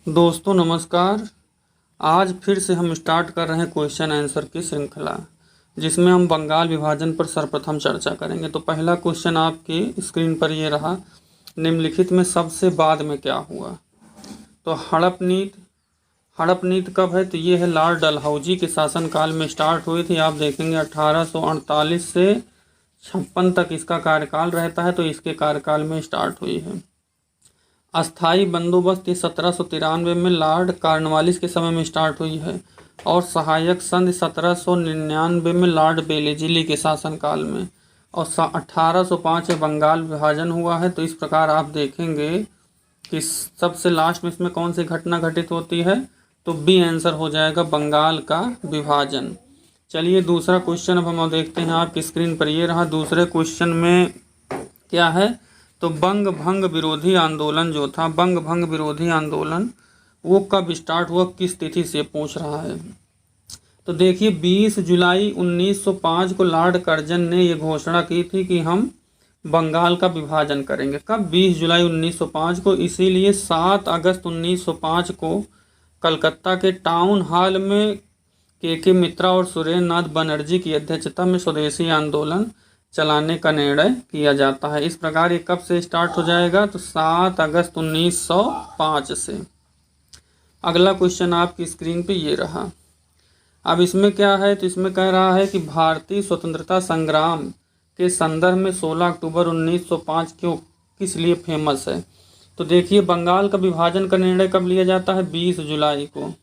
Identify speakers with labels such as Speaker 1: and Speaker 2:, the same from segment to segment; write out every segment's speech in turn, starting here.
Speaker 1: दोस्तों नमस्कार। आज फिर से हम स्टार्ट कर रहे हैं क्वेश्चन आंसर की श्रृंखला, जिसमें हम बंगाल विभाजन पर सर्वप्रथम चर्चा करेंगे। तो पहला क्वेश्चन आपकी स्क्रीन पर ये रहा, निम्नलिखित में सबसे बाद में क्या हुआ। तो हड़प नीति कब है, तो ये है लॉर्ड डलहौजी के शासनकाल में स्टार्ट हुई थी। आप देखेंगे 1848 से 56 तक इसका कार्यकाल रहता है, तो इसके कार्यकाल में स्टार्ट हुई है। अस्थाई बंदोबस्त ये 1793 में लॉर्ड कॉर्नवालिस के समय में स्टार्ट हुई है, और सहायक संधि 1799 में लॉर्ड बेलेजिली के शासनकाल में, और 1805 में बंगाल विभाजन हुआ है। तो इस प्रकार आप देखेंगे कि सबसे लास्ट में इसमें कौन सी घटना घटित होती है, तो बी आंसर हो जाएगा बंगाल का विभाजन। चलिए दूसरा क्वेश्चन अब हम देखते हैं। आपकी स्क्रीन पर ये रहा। दूसरे क्वेश्चन में क्या है, तो बंग भंग विरोधी आंदोलन जो था, बंग भंग विरोधी आंदोलन वो कब स्टार्ट हुआ, किस तिथि से पूछ रहा है। तो देखिए 20 जुलाई 1905 को लॉर्ड कर्जन ने ये घोषणा की थी कि हम बंगाल का विभाजन करेंगे। कब, 20 जुलाई 1905 को। इसीलिए 7 अगस्त 1905 को कलकत्ता के टाउन हॉल में के मित्रा और सुरेंद्र नाथ बनर्जी की अध्यक्षता में स्वदेशी आंदोलन चलाने का निर्णय किया जाता है। इस प्रकार ये कब से स्टार्ट हो जाएगा, तो 7 अगस्त 1905 से। अगला क्वेश्चन आपकी स्क्रीन पे ये रहा। अब इसमें क्या है, तो इसमें कह रहा है कि भारतीय स्वतंत्रता संग्राम के संदर्भ में 16 अक्टूबर 1905 क्यों किस लिए फेमस है। तो देखिए बंगाल का विभाजन का निर्णय कब लिया जाता है, 20 जुलाई को।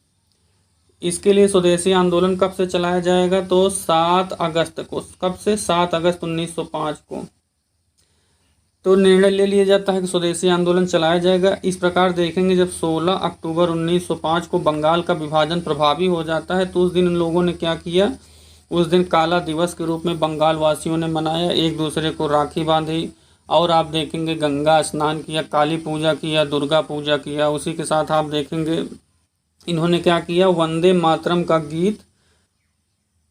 Speaker 1: इसके लिए स्वदेशी आंदोलन कब से चलाया जाएगा, तो 7 अगस्त को। कब से, 7 अगस्त 1905 को। तो निर्णय ले लिया जाता है कि स्वदेशी आंदोलन चलाया जाएगा। इस प्रकार देखेंगे जब 16 अक्टूबर 1905 को बंगाल का विभाजन प्रभावी हो जाता है, तो उस दिन इन लोगों ने क्या किया, उस दिन काला दिवस के रूप में बंगाल वासियों ने मनाया, एक दूसरे को राखी बांधी, और आप देखेंगे गंगा स्नान किया, काली पूजा किया, दुर्गा पूजा किया। उसी के साथ आप देखेंगे इन्होंने क्या किया, वंदे मातरम का गीत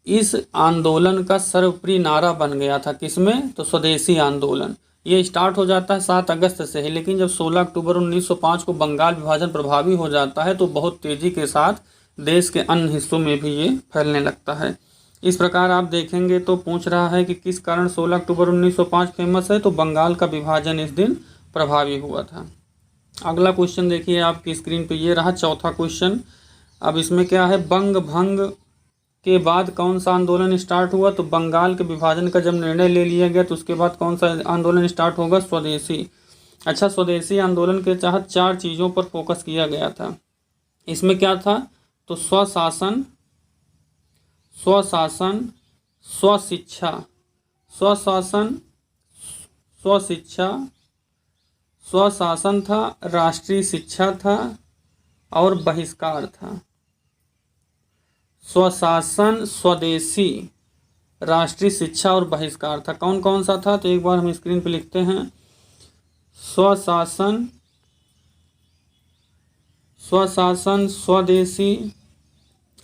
Speaker 1: इस आंदोलन का सर्वप्रिय नारा बन गया था। किसमें, तो स्वदेशी आंदोलन। ये स्टार्ट हो जाता है 7 अगस्त से ही, लेकिन जब 16 अक्टूबर 1905 को बंगाल विभाजन प्रभावी हो जाता है, तो बहुत तेजी के साथ देश के अन्य हिस्सों में भी ये फैलने लगता है। इस प्रकार आप देखेंगे तो पूछ रहा है कि किस कारण 16 अक्टूबर 1905 फेमस है, तो बंगाल का विभाजन इस दिन प्रभावी हुआ था। अगला क्वेश्चन देखिए आपकी स्क्रीन पे ये रहा, चौथा क्वेश्चन। अब इसमें क्या है, बंग भंग के बाद कौन सा आंदोलन स्टार्ट हुआ, तो बंगाल के विभाजन का जब निर्णय ले लिया गया तो उसके बाद कौन सा आंदोलन स्टार्ट होगा, स्वदेशी। अच्छा, स्वदेशी आंदोलन के तहत 4 चीज़ों पर फोकस किया गया था। इसमें क्या था, तो स्वशासन, स्वशासन, स्वशिक्षा, स्वशासन, स्वशिक्षा, स्वशासन था, राष्ट्रीय शिक्षा था, और बहिष्कार था। स्वशासन, स्वदेशी, राष्ट्रीय शिक्षा और बहिष्कार था। कौन कौन सा था, तो एक बार हम स्क्रीन पे लिखते हैं। स्वशासन, स्वशासन, स्वदेशी।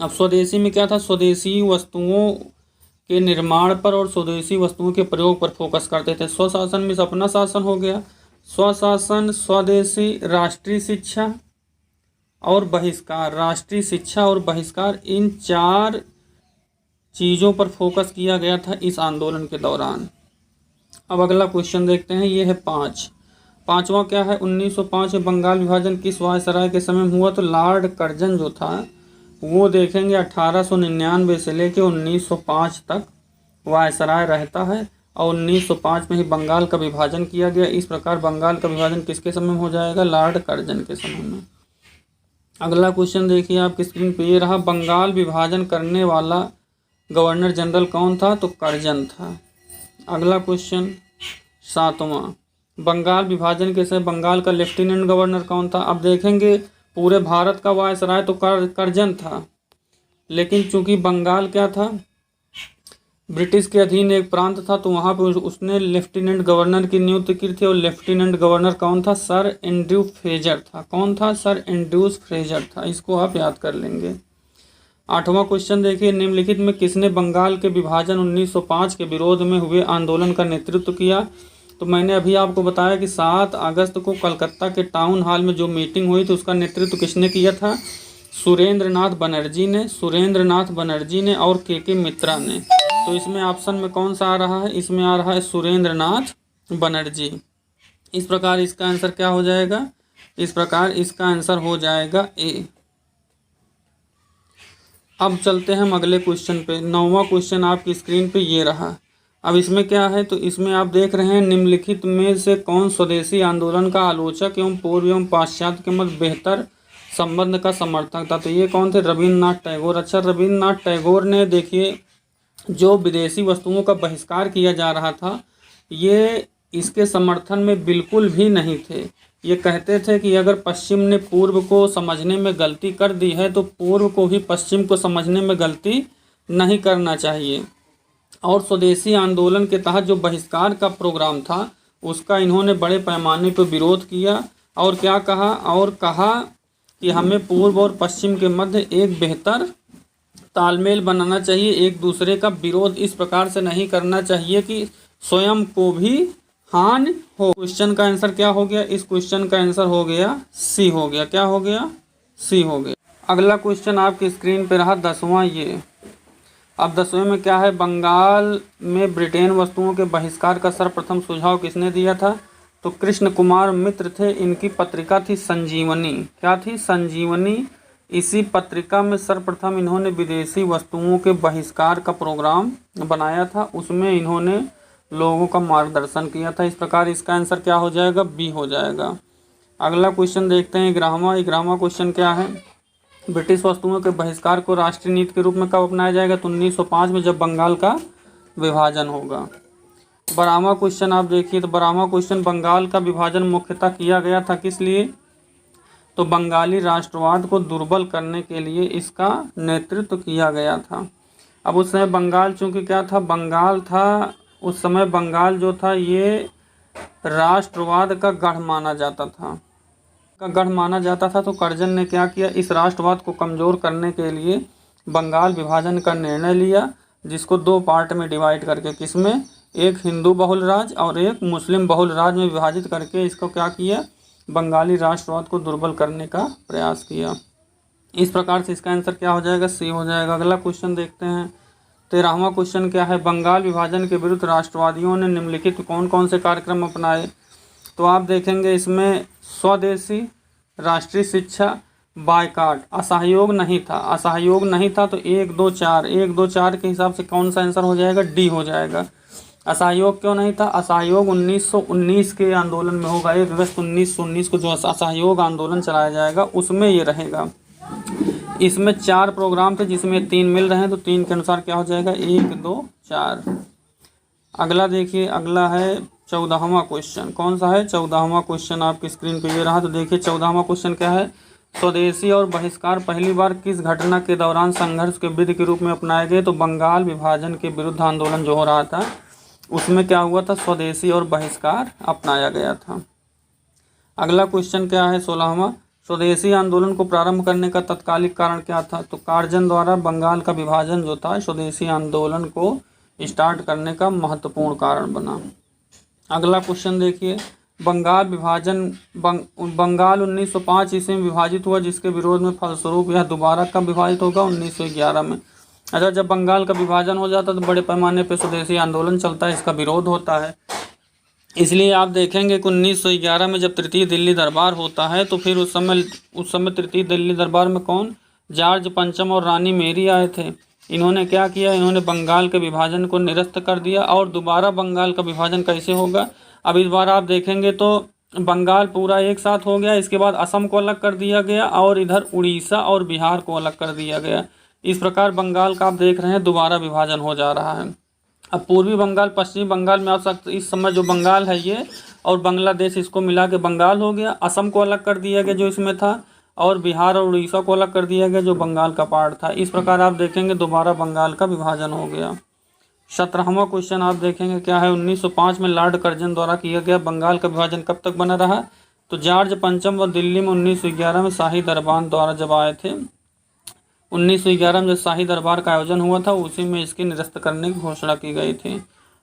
Speaker 1: अब स्वदेशी में क्या था, स्वदेशी वस्तुओं के निर्माण पर और स्वदेशी वस्तुओं के प्रयोग पर फोकस करते थे। स्वशासन में अपना शासन हो गया, स्वशासन, स्वदेशी, राष्ट्रीय शिक्षा और बहिष्कार। राष्ट्रीय शिक्षा और बहिष्कार, इन 4 चीज़ों पर फोकस किया गया था इस आंदोलन के दौरान। अब अगला क्वेश्चन देखते हैं, ये है 5वां क्या है, 1905 में बंगाल विभाजन किस वायसराय के समय में हुआ, तो लॉर्ड कर्जन जो था वो देखेंगे 1899 से लेकर 1905 तक वायसराय रहता है, और 1905 में ही बंगाल का विभाजन किया गया। इस प्रकार बंगाल का विभाजन किसके समय में हो जाएगा, लॉर्ड कर्जन के समय में। अगला क्वेश्चन देखिए आपकी स्क्रीन पे ये रहा, बंगाल विभाजन करने वाला गवर्नर जनरल कौन था, तो कर्जन था। अगला क्वेश्चन 7वां, बंगाल विभाजन के समय बंगाल का लेफ्टिनेंट गवर्नर कौन था। अब देखेंगे पूरे भारत का वायसराय तो कर्जन था, लेकिन चूंकि बंगाल क्या था, ब्रिटिश के अधीन एक प्रांत था, तो वहाँ पर उसने लेफ्टिनेंट गवर्नर की नियुक्ति की थी, और लेफ्टिनेंट गवर्नर कौन था, सर एंड्रयू फ्रेजर था। कौन था, सर एंड्रयूज फ्रेजर था। इसको आप याद कर लेंगे। 8वां क्वेश्चन देखिए, निम्नलिखित में किसने बंगाल के विभाजन 1905 के विरोध में हुए आंदोलन का नेतृत्व किया, तो मैंने अभी आपको बताया कि 7 अगस्त को कलकत्ता के टाउन हॉल में जो मीटिंग हुई थी उसका नेतृत्व किसने किया था? सुरेंद्र नाथ बनर्जी ने और के मित्रा ने। तो इसमें ऑप्शन में कौन सा आ रहा है? इसमें आ रहा है सुरेंद्र नाथ बनर्जी। इस प्रकार इसका आंसर क्या हो जाएगा? इस प्रकार इसका आंसर हो जाएगा ए। अब चलते हैं हम अगले क्वेश्चन पे। 9वां क्वेश्चन आपकी स्क्रीन पे ये रहा। अब इसमें क्या है? तो इसमें आप देख रहे हैं निम्नलिखित में से कौन स्वदेशी आंदोलन का आलोचक एवं पूर्व एवं पाश्चात्य के मध्य बेहतर संबंध का समर्थक था? तो ये कौन थे? रविन्द्रनाथ टैगोर। अच्छा, रविन्द्रनाथ टैगोर ने देखिए जो विदेशी वस्तुओं का बहिष्कार किया जा रहा था ये इसके समर्थन में बिल्कुल भी नहीं थे। ये कहते थे कि अगर पश्चिम ने पूर्व को समझने में गलती कर दी है तो पूर्व को भी पश्चिम को समझने में गलती नहीं करना चाहिए। और स्वदेशी आंदोलन के तहत जो बहिष्कार का प्रोग्राम था उसका इन्होंने बड़े पैमाने पर विरोध किया और क्या कहा? और कहा कि हमें पूर्व और पश्चिम के मध्य एक बेहतर तालमेल बनाना चाहिए, एक दूसरे का विरोध इस प्रकार से नहीं करना चाहिए कि स्वयं को भी हानि हो। क्वेश्चन का आंसर क्या हो गया? इस क्वेश्चन का आंसर हो गया सी हो गया। क्या हो गया? सी हो गया। अगला क्वेश्चन आपकी स्क्रीन पे रहा 10वां ये। अब 10वें में क्या है? बंगाल में ब्रिटेन वस्तुओं के बहिष्कार का सर्वप्रथम सुझाव किसने दिया था? तो कृष्ण कुमार मित्र थे। इनकी पत्रिका थी संजीवनी। क्या थी? संजीवनी। इसी पत्रिका में सर्वप्रथम इन्होंने विदेशी वस्तुओं के बहिष्कार का प्रोग्राम बनाया था, उसमें इन्होंने लोगों का मार्गदर्शन किया था। इस प्रकार इसका आंसर क्या हो जाएगा? बी हो जाएगा। अगला क्वेश्चन देखते हैं 11वां क्वेश्चन क्या है? ब्रिटिश वस्तुओं के बहिष्कार को राष्ट्रीय नीति के रूप में कब अपनाया जाएगा? तो 1905 में, जब बंगाल का विभाजन होगा। 12वां क्वेश्चन आप देखिए। तो 12वां क्वेश्चन, बंगाल का विभाजन मुख्यतः किया गया था किस लिए? तो बंगाली राष्ट्रवाद को दुर्बल करने के लिए इसका नेतृत्व किया गया था। अब उस समय बंगाल चूंकि क्या था? बंगाल था उस समय बंगाल जो था ये राष्ट्रवाद का गढ़ माना जाता था। तो कर्जन ने क्या किया? इस राष्ट्रवाद को कमज़ोर करने के लिए बंगाल विभाजन का निर्णय लिया, जिसको 2 पार्ट में डिवाइड करके, किसमें? एक हिंदू बहुल राज्य और एक मुस्लिम बहुल राज्य में विभाजित करके इसको क्या किया? बंगाली राष्ट्रवाद को दुर्बल करने का प्रयास किया। इस प्रकार से इसका आंसर क्या हो जाएगा? सी हो जाएगा। अगला क्वेश्चन देखते हैं 13वां क्वेश्चन क्या है? बंगाल विभाजन के विरुद्ध राष्ट्रवादियों ने निम्नलिखित कौन कौन से कार्यक्रम अपनाए? तो आप देखेंगे इसमें स्वदेशी, राष्ट्रीय शिक्षा, बायकाट, असहयोग नहीं था। तो 1 2 4 के हिसाब से कौन सा आंसर हो जाएगा? डी हो जाएगा। असहयोग क्यों नहीं था? असहयोग 1919 के आंदोलन में होगा। 1 अगस्त 1919 को जो असहयोग आंदोलन चलाया जाएगा उसमें ये रहेगा। इसमें 4 प्रोग्राम थे जिसमें 3 मिल रहे हैं, तो 3 के अनुसार क्या हो जाएगा? 1 2 4। अगला देखिए, अगला है 14वां क्वेश्चन। कौन सा है? 14वां क्वेश्चन आपकी स्क्रीन पे ये रहा। तो देखिए 14वां क्वेश्चन क्या है? स्वदेशी और बहिष्कार पहली बार किस घटना के दौरान संघर्ष के विधि के रूप में अपनाए गए? तो बंगाल विभाजन के विरुद्ध आंदोलन जो हो रहा था उसमें क्या हुआ था? स्वदेशी और बहिष्कार अपनाया गया था। अगला क्वेश्चन क्या है? 16वां, स्वदेशी आंदोलन को प्रारंभ करने का तत्कालिक कारण क्या था? तो कार्जन द्वारा बंगाल का विभाजन जो था स्वदेशी आंदोलन को स्टार्ट करने का महत्वपूर्ण कारण बना। अगला क्वेश्चन देखिए, बंगाल विभाजन बंगाल 1905 ईस्वी में विभाजित हुआ, जिसके विरोध में फलस्वरूप यह दोबारा कब विभाजित होगा? 1911 में। अच्छा, जब बंगाल का विभाजन हो जाता है तो बड़े पैमाने पर स्वदेशी आंदोलन चलता है, इसका विरोध होता है। इसलिए आप देखेंगे कि 1911 में जब तृतीय दिल्ली दरबार होता है तो फिर उस समय तृतीय दिल्ली दरबार में कौन? जॉर्ज पंचम और रानी मेरी आए थे। इन्होंने क्या किया? इन्होंने बंगाल के विभाजन को निरस्त कर दिया। और दोबारा बंगाल का विभाजन कैसे होगा? अब इस बार आप देखेंगे तो बंगाल पूरा एक साथ हो गया, इसके बाद असम को अलग कर दिया गया और इधर उड़ीसा और बिहार को अलग कर दिया गया। इस प्रकार बंगाल का आप देख रहे हैं दोबारा विभाजन हो जा रहा है। अब पूर्वी बंगाल, पश्चिमी बंगाल में आप सकते, इस समय जो बंगाल है ये और बांग्लादेश, इसको मिला के बंगाल हो गया। असम को अलग कर दिया गया जो इसमें था, और बिहार और उड़ीसा को अलग कर दिया गया जो बंगाल का पार्ट था। इस प्रकार आप देखेंगे दोबारा बंगाल का विभाजन हो गया। 17वां क्वेश्चन आप देखेंगे क्या है? 1905 में लॉर्ड कर्जन द्वारा किया गया बंगाल का विभाजन कब तक बना रहा? तो जॉर्ज पंचम व दिल्ली में 1911 में शाही दरबार द्वारा जब आए थे, 1911 में जब शाही दरबार का आयोजन हुआ था उसी में इसकी निरस्त करने की घोषणा की गई थी।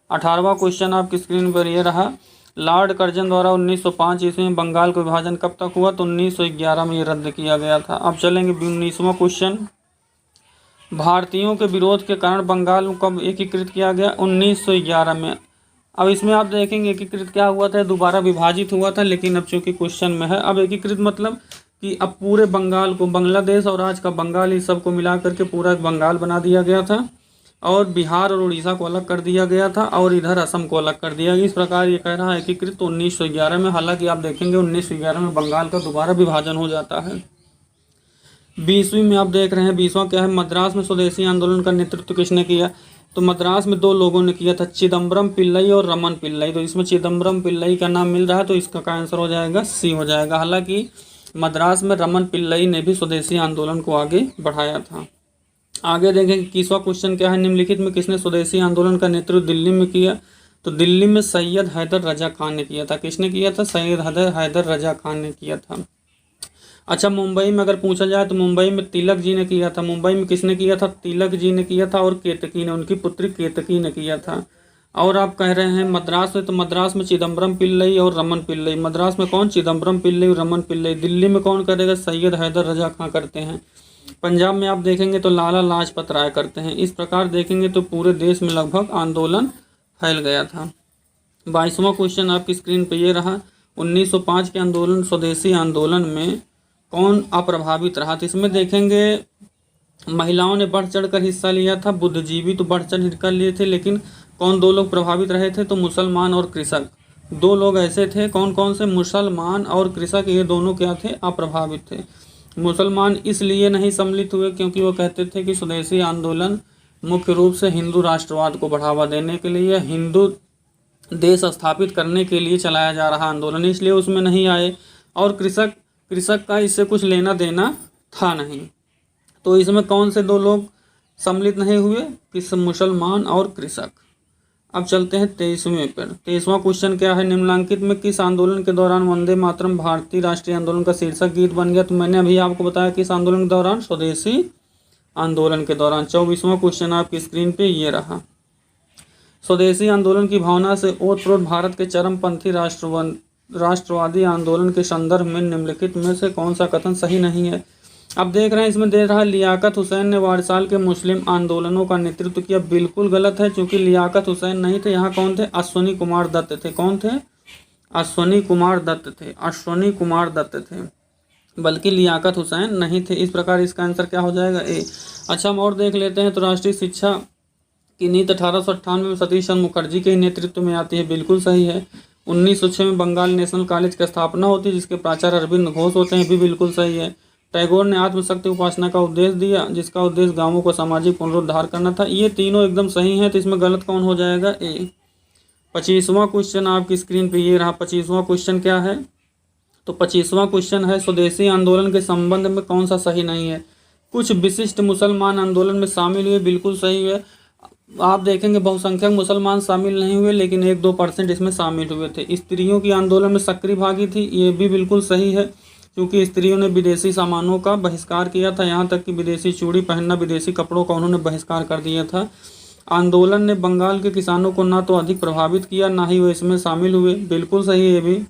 Speaker 1: 18वां क्वेश्चन आपकी स्क्रीन पर यह रहा, लॉर्ड कर्जन द्वारा 1905 ईस्वी में बंगाल का विभाजन कब तक हुआ? तो 1911 में ये रद्द किया गया था। अब चलेंगे 19वां क्वेश्चन, भारतीयों के विरोध के कारण बंगाल को कब एकीकृत किया गया? 1911 में। अब इसमें आप देखेंगे एकीकृत क्या हुआ था, दोबारा विभाजित हुआ था, लेकिन अब चूंकि क्वेश्चन में है, अब एकीकृत मतलब कि अब पूरे बंगाल को, बांग्लादेश और आज का बंगाल, इस सब को मिला करके पूरा बंगाल बना दिया गया था, और बिहार और उड़ीसा को अलग कर दिया गया था, और इधर असम को अलग कर दिया गया। इस प्रकार ये कह रहा है एकीकृत तो 1911 में। हालांकि आप देखेंगे 1911 में बंगाल का दोबारा विभाजन हो जाता है। 20वीं में आप देख रहे हैं, 20वां क्या है, मद्रास में स्वदेशी आंदोलन का नेतृत्व किसने किया? तो मद्रास में 2 लोगों ने किया था, चिदम्बरम पिल्लई और रमन पिल्लई। तो इसमें चिदम्बरम पिल्लई का नाम मिल रहा है, तो इसका आंसर हो जाएगा सी हो जाएगा। हालांकि मद्रास में रमन पिल्लई ने भी स्वदेशी आंदोलन को आगे बढ़ाया था। आगे देखेंगे 21वां क्वेश्चन क्या है, निम्नलिखित में किसने स्वदेशी आंदोलन का नेतृत्व दिल्ली में किया? तो दिल्ली में सैयद हैदर रजा खान ने किया था। किसने किया था? सैयद हैदर रजा खान ने किया था। अच्छा, मुंबई में अगर पूछा जाए तो मुंबई में तिलक जी ने किया था। मुंबई में किसने किया था? तिलक जी ने किया था, और केतकी ने, उनकी पुत्री केतकी ने किया था। और आप कह रहे हैं मद्रास में, तो मद्रास में चिदम्बरम पिल्लई और रमन पिल्लई। मद्रास में कौन? चिदम्बरम पिल्लई और रमन पिल्लई। दिल्ली में कौन करेगा? सैयद हैदर रजा खान करते हैं। पंजाब में आप देखेंगे तो लाला लाजपत राय करते हैं। इस प्रकार देखेंगे तो पूरे देश में लगभग आंदोलन फैल गया था। 22वां क्वेश्चन आपकी स्क्रीन पे ये रहा, 1905 के आंदोलन, स्वदेशी आंदोलन में कौन अप्रभावित रहा? तो इसमें देखेंगे महिलाओं ने बढ़ चढ़ कर हिस्सा लिया था, बुद्धिजीवी तो बढ़ चढ़ कर लिए थे, लेकिन कौन 2 लोग प्रभावित रहे थे? तो मुसलमान और कृषक। 2 लोग ऐसे थे, कौन कौन से? मुसलमान और कृषक, ये दोनों क्या थे? अप्रभावित थे। मुसलमान इसलिए नहीं सम्मिलित हुए क्योंकि वो कहते थे कि स्वदेशी आंदोलन मुख्य रूप से हिंदू राष्ट्रवाद को बढ़ावा देने के लिए, हिंदू देश स्थापित करने के लिए चलाया जा रहा आंदोलन, इसलिए उसमें नहीं आए। और कृषक का इससे कुछ लेना देना था नहीं। तो इसमें कौन से 2 लोग सम्मिलित नहीं हुए? किस? मुसलमान और कृषक। अब चलते हैं 23वें पर। 23वां क्वेश्चन क्या है, निम्नलिखित में किस आंदोलन के दौरान वंदे मातरम भारतीय राष्ट्रीय आंदोलन का शीर्षक गीत बन गया? तो मैंने अभी आपको बताया किस आंदोलन के दौरान? स्वदेशी आंदोलन के दौरान। 24वां क्वेश्चन आपकी स्क्रीन पे ये रहा, स्वदेशी आंदोलन की भावना से ओतप्रोत भारत के चरमपंथी राष्ट्रवादी आंदोलन के संदर्भ में निम्नलिखित में से कौन सा कथन सही नहीं है? अब देख रहे हैं इसमें दे रहा है, लियाकत हुसैन ने वारसाल के मुस्लिम आंदोलनों का नेतृत्व किया। बिल्कुल गलत है, क्योंकि लियाकत हुसैन नहीं थे। यहाँ कौन थे? अश्वनी कुमार दत्त थे। कौन थे? अश्वनी कुमार दत्त थे। अश्वनी कुमार दत्त थे, बल्कि लियाकत हुसैन नहीं थे। इस प्रकार इसका आंसर क्या हो जाएगा? ए। अच्छा, हम और देख लेते हैं। तो राष्ट्रीय शिक्षा की नीति 1898 में सतीश चंद्र मुखर्जी के नेतृत्व में आती है। बिल्कुल सही है। 1906 में बंगाल नेशनल कॉलेज की स्थापना होती है, जिसके प्राचार्य अरविंद घोष होते हैं। भी बिल्कुल सही है। टैगोर ने आत्मशक्ति उपासना का उपदेश दिया, जिसका उद्देश्य गांवों को सामाजिक पुनरुद्धार करना था। ये तीनों एकदम सही हैं, तो इसमें गलत कौन हो जाएगा? ए। 25वां क्वेश्चन आपकी स्क्रीन पे ये रहा। 25वां क्वेश्चन क्या है? तो 25वां क्वेश्चन है, स्वदेशी आंदोलन के संबंध में कौन सा सही नहीं है? कुछ विशिष्ट मुसलमान आंदोलन में शामिल हुए। बिल्कुल सही है। आप देखेंगे बहुसंख्यक मुसलमान शामिल नहीं हुए, लेकिन 1-2% इसमें शामिल हुए थे। स्त्रियों की आंदोलन में सक्रिय भागी थी। ये भी बिल्कुल सही है, क्योंकि स्त्रियों ने विदेशी सामानों का बहिष्कार किया था। यहाँ तक कि विदेशी चूड़ी पहनना, विदेशी कपड़ों का उन्होंने बहिष्कार कर दिया था। आंदोलन ने बंगाल के किसानों को ना तो अधिक प्रभावित किया, ना ही वो इसमें शामिल हुए। बिल्कुल सही है ये भी।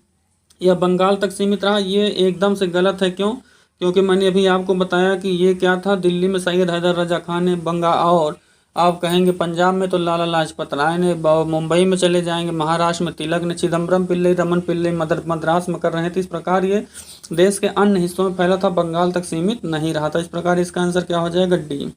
Speaker 1: यह बंगाल तक सीमित रहा, ये एकदम से गलत है। क्यों? क्योंकि मैंने अभी आपको बताया कि ये क्या था, दिल्ली में सैयद हैदर रजा खान ने, और आप कहेंगे पंजाब में तो लाला लाजपत राय ने, मुंबई में चले जाएंगे महाराष्ट्र में तिलक ने, चिदम्बरम पिल्लई, रमन पिल्लई मद्रास में कर रहे थे। इस प्रकार ये देश के अन्य हिस्सों में फैला था, बंगाल तक सीमित नहीं रहा था। इस प्रकार इसका आंसर क्या हो जाएगा? डी।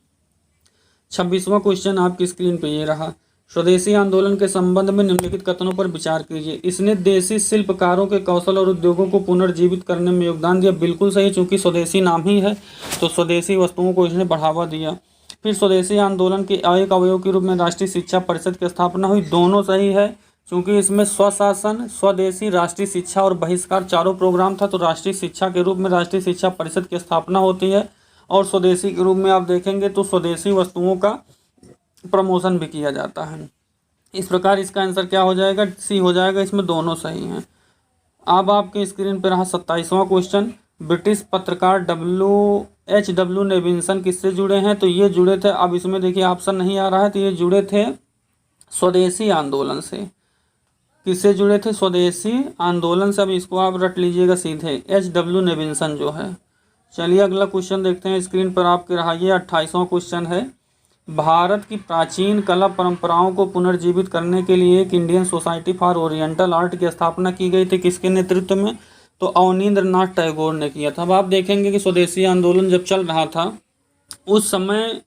Speaker 1: 26वां क्वेश्चन आपकी स्क्रीन पे ये रहा, स्वदेशी आंदोलन के संबंध में निम्नलिखित कथनों पर विचार कीजिए। इसने देशी शिल्पकारों के कौशल और उद्योगों को पुनर्जीवित करने में योगदान दिया। बिल्कुल सही, चूंकि स्वदेशी नाम ही है तो स्वदेशी वस्तुओं को इसने बढ़ावा दिया। फिर स्वदेशी आंदोलन के एक अवयव के रूप में राष्ट्रीय शिक्षा परिषद की स्थापना हुई। दोनों सही है, क्योंकि इसमें स्वशासन, स्वदेशी, राष्ट्रीय शिक्षा और बहिष्कार चारों प्रोग्राम था। तो राष्ट्रीय शिक्षा के रूप में राष्ट्रीय शिक्षा परिषद की स्थापना होती है, और स्वदेशी के रूप में आप देखेंगे तो स्वदेशी वस्तुओं का प्रमोशन भी किया जाता है। इस प्रकार इसका आंसर क्या हो जाएगा? सी हो जाएगा। इसमें दोनों सही हैं। अब आपके स्क्रीन पर रहा 27वां क्वेश्चन, ब्रिटिश पत्रकार H.W. नेविंसन किससे जुड़े हैं? तो ये जुड़े थे, अब इसमें देखिए ऑप्शन नहीं आ रहा है, तो ये जुड़े थे स्वदेशी आंदोलन से। किससे जुड़े थे? स्वदेशी आंदोलन से। अब इसको आप रट लीजिएगा सीधे, H.W. नेविल्सन जो है। चलिए अगला क्वेश्चन देखते हैं, स्क्रीन पर आपके रहा। ये 28वां क्वेश्चन है। भारत की प्राचीन कला परंपराओं को पुनर्जीवित करने के लिए एक Indian society for oriental art की स्थापना की गई थी। किसके नेतृत्व में? तो अवनींद्रनाथ टैगोर ने किया था। अब आप देखेंगे कि स्वदेशी आंदोलन जब चल रहा था उस समय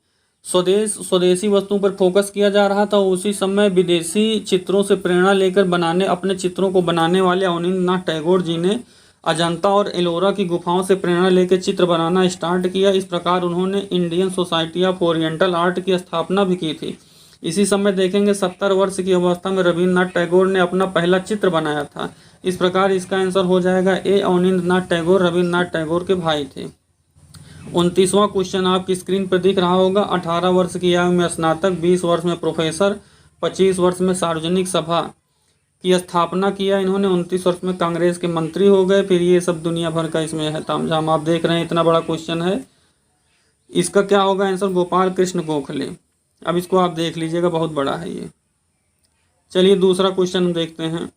Speaker 1: स्वदेशी वस्तुओं पर फोकस किया जा रहा था। उसी समय विदेशी चित्रों से प्रेरणा लेकर अपने चित्रों को बनाने वाले अवनींद्रनाथ टैगोर जी ने अजंता और एलोरा की गुफाओं से प्रेरणा लेकर चित्र बनाना स्टार्ट किया। इस प्रकार उन्होंने Indian society of oriental art की स्थापना भी की थी। इसी समय देखेंगे 70 वर्ष की अवस्था में रविन्द्रनाथ टैगोर ने अपना पहला चित्र बनाया था। इस प्रकार इसका आंसर हो जाएगा ए, अवनींद्रनाथ टैगोर रविन्द्रनाथ टैगोर के भाई थे। 29वां क्वेश्चन आपकी स्क्रीन पर दिख रहा होगा। 18 वर्ष की आयु में स्नातक, 20 वर्ष में प्रोफेसर, 25 वर्ष में सार्वजनिक सभा की स्थापना किया इन्होंने, 29 वर्ष में कांग्रेस के मंत्री हो गए। फिर ये सब दुनिया भर का इसमें है तामझाम। आप देख रहे हैं इतना बड़ा क्वेश्चन है। इसका क्या होगा आंसर? गोपाल कृष्ण गोखले। अब इसको आप देख लीजिएगा, बहुत बड़ा है ये। चलिए दूसरा क्वेश्चन हम देखते हैं।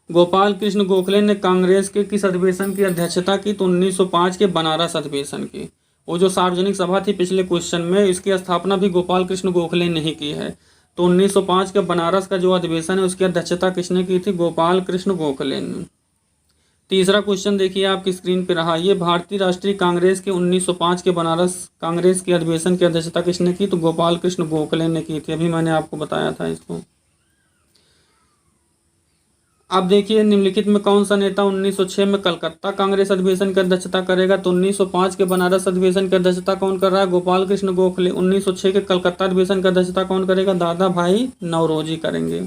Speaker 1: गोपाल कृष्ण गोखले ने कांग्रेस के किस अधिवेशन की अध्यक्षता की? तो 1905 के बनारस अधिवेशन की। वो जो सार्वजनिक सभा थी पिछले क्वेश्चन में, इसकी स्थापना भी गोपाल कृष्ण गोखले ने ही की है। तो 1905 के बनारस का जो अधिवेशन है उसकी अध्यक्षता किसने की थी? गोपाल कृष्ण गोखले ने। तीसरा क्वेश्चन देखिए आपकी स्क्रीन पर रहा। ये भारतीय राष्ट्रीय कांग्रेस के 1905 के बनारस कांग्रेस के अधिवेशन की अध्यक्षता किसने की? तो गोपाल कृष्ण गोखले ने की थी। अभी मैंने आपको बताया था इसको। अब देखिए निम्नलिखित में कौन सा नेता 1906 में कलकत्ता कांग्रेस अधिवेशन की अध्यक्षता करेगा? तो 1905 के बनारस अधिवेशन की अध्यक्षता कौन कर रहा है? गोपाल कृष्ण गोखले। 1906 के कलकत्ता अधिवेशन की अध्यक्षता कौन करेगा? दादा भाई नौरोजी करेंगे।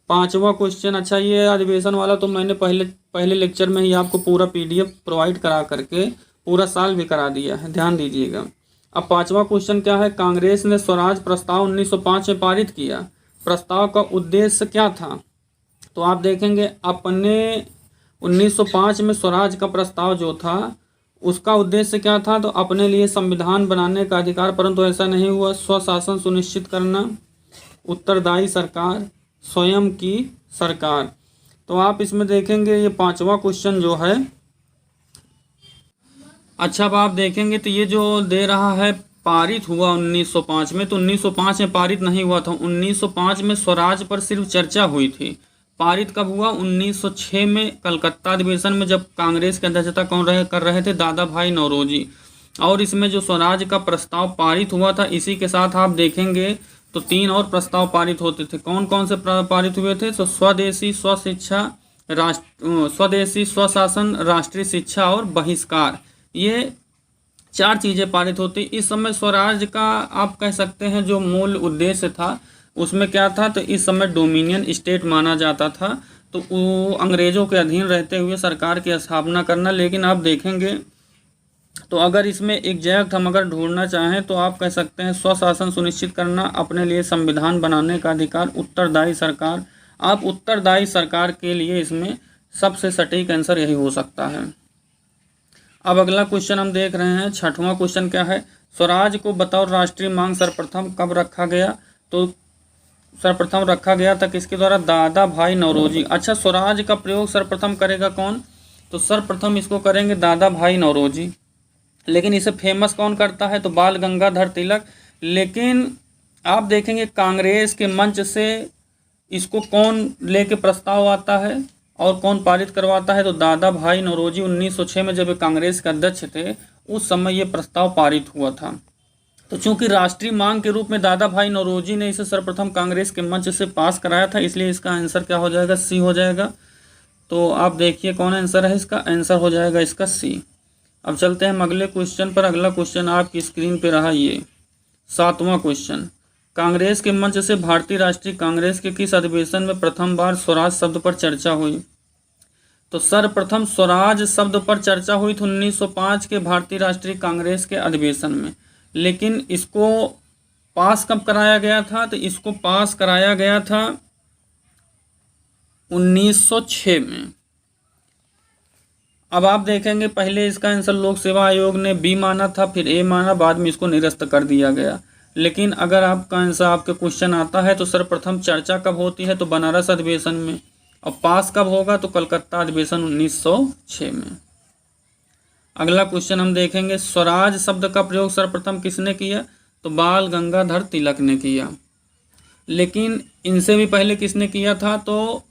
Speaker 1: 5वां क्वेश्चन। अच्छा ये अधिवेशन वाला तो मैंने पहले लेक्चर में ही आपको पूरा PDF प्रोवाइड करा करके पूरा साल भी करा दिया है, ध्यान दीजिएगा। अब 5वां क्वेश्चन क्या है? कांग्रेस ने स्वराज प्रस्ताव 1905 में पारित किया। प्रस्ताव का उद्देश्य क्या था? तो आप देखेंगे अपने 1905 में स्वराज का प्रस्ताव जो था उसका उद्देश्य क्या था? तो अपने लिए संविधान बनाने का अधिकार, परंतु ऐसा नहीं हुआ। स्वशासन सुनिश्चित करना, उत्तरदायी सरकार, स्वयं की सरकार। तो आप इसमें देखेंगे ये 5वां क्वेश्चन जो है। अच्छा अब आप देखेंगे तो ये जो दे रहा है पारित हुआ 1905 में, तो 1905 में पारित नहीं हुआ था। 1905 में स्वराज पर सिर्फ चर्चा हुई थी। पारित कब हुआ? 1906 में कलकत्ता अधिवेशन में, जब कांग्रेस की अध्यक्षता कर रहे थे दादा भाई नौरोजी। और इसमें जो स्वराज का प्रस्ताव पारित हुआ था, इसी के साथ आप देखेंगे तो 3 और प्रस्ताव पारित होते थे। कौन कौन से पारित हुए थे? तो स्वदेशी स्वशासन, राष्ट्रीय शिक्षा और बहिष्कार, ये 4 चीज़ें पारित होती। इस समय स्वराज का आप कह सकते हैं जो मूल उद्देश्य था उसमें क्या था? तो इस समय डोमिनियन स्टेट माना जाता था, तो वो अंग्रेजों के अधीन रहते हुए सरकार की स्थापना करना। लेकिन आप देखेंगे तो अगर इसमें एग्जैक्ट हम अगर ढूंढना चाहें तो आप कह सकते हैं स्वशासन सुनिश्चित करना, अपने लिए संविधान बनाने का अधिकार, उत्तरदायी सरकार। आप उत्तरदायी सरकार के लिए इसमें सबसे सटीक आंसर यही हो सकता है। अब अगला क्वेश्चन हम देख रहे हैं। 6वां क्वेश्चन क्या है? स्वराज को बतौर राष्ट्रीय मांग सर्वप्रथम कब रखा गया? तो सर्वप्रथम रखा गया था किसके द्वारा? दादा भाई नौरोजी। अच्छा स्वराज का प्रयोग सर्वप्रथम करेगा कौन? तो सर्वप्रथम इसको करेंगे दादा भाई नौरोजी। लेकिन इसे फेमस कौन करता है? तो बाल गंगाधर तिलक। लेकिन आप देखेंगे कांग्रेस के मंच से इसको कौन लेके प्रस्ताव आता है और कौन पारित करवाता है? तो दादा भाई नौरोजी। 1906 में जब कांग्रेस के अध्यक्ष थे उस समय ये प्रस्ताव पारित हुआ था। तो चूंकि राष्ट्रीय मांग के रूप में दादा भाई नौरोजी ने इसे सर्वप्रथम कांग्रेस के मंच से पास कराया था, इसलिए इसका आंसर क्या हो जाएगा? सी हो जाएगा। तो आप देखिए कौन आंसर है इसका? आंसर हो जाएगा इसका सी। अब चलते हैं हम अगले क्वेश्चन पर। अगला क्वेश्चन आपकी स्क्रीन पे रहा ये 7वां क्वेश्चन। कांग्रेस के मंच से भारतीय राष्ट्रीय कांग्रेस के किस अधिवेशन में प्रथम बार स्वराज शब्द पर चर्चा हुई? तो सर्वप्रथम स्वराज शब्द पर चर्चा हुई थी 1905 के भारतीय राष्ट्रीय कांग्रेस के अधिवेशन में। लेकिन इसको पास कब कराया गया था? तो इसको पास कराया गया था 1906 में। अब आप देखेंगे पहले इसका आंसर लोक सेवा आयोग ने बी माना था, फिर ए माना, बाद में इसको निरस्त कर दिया गया। लेकिन अगर आपका आंसर आपके क्वेश्चन आता है तो सर्वप्रथम चर्चा कब होती है, तो बनारस अधिवेशन में, और पास कब होगा, तो कलकत्ता अधिवेशन 1906 में। अगला क्वेश्चन हम देखेंगे, स्वराज शब्द का प्रयोग सर्वप्रथम किसने किया, तो बाल गंगाधर तिलक ने किया। लेकिन इनसे भी पहले किसने किया था, तो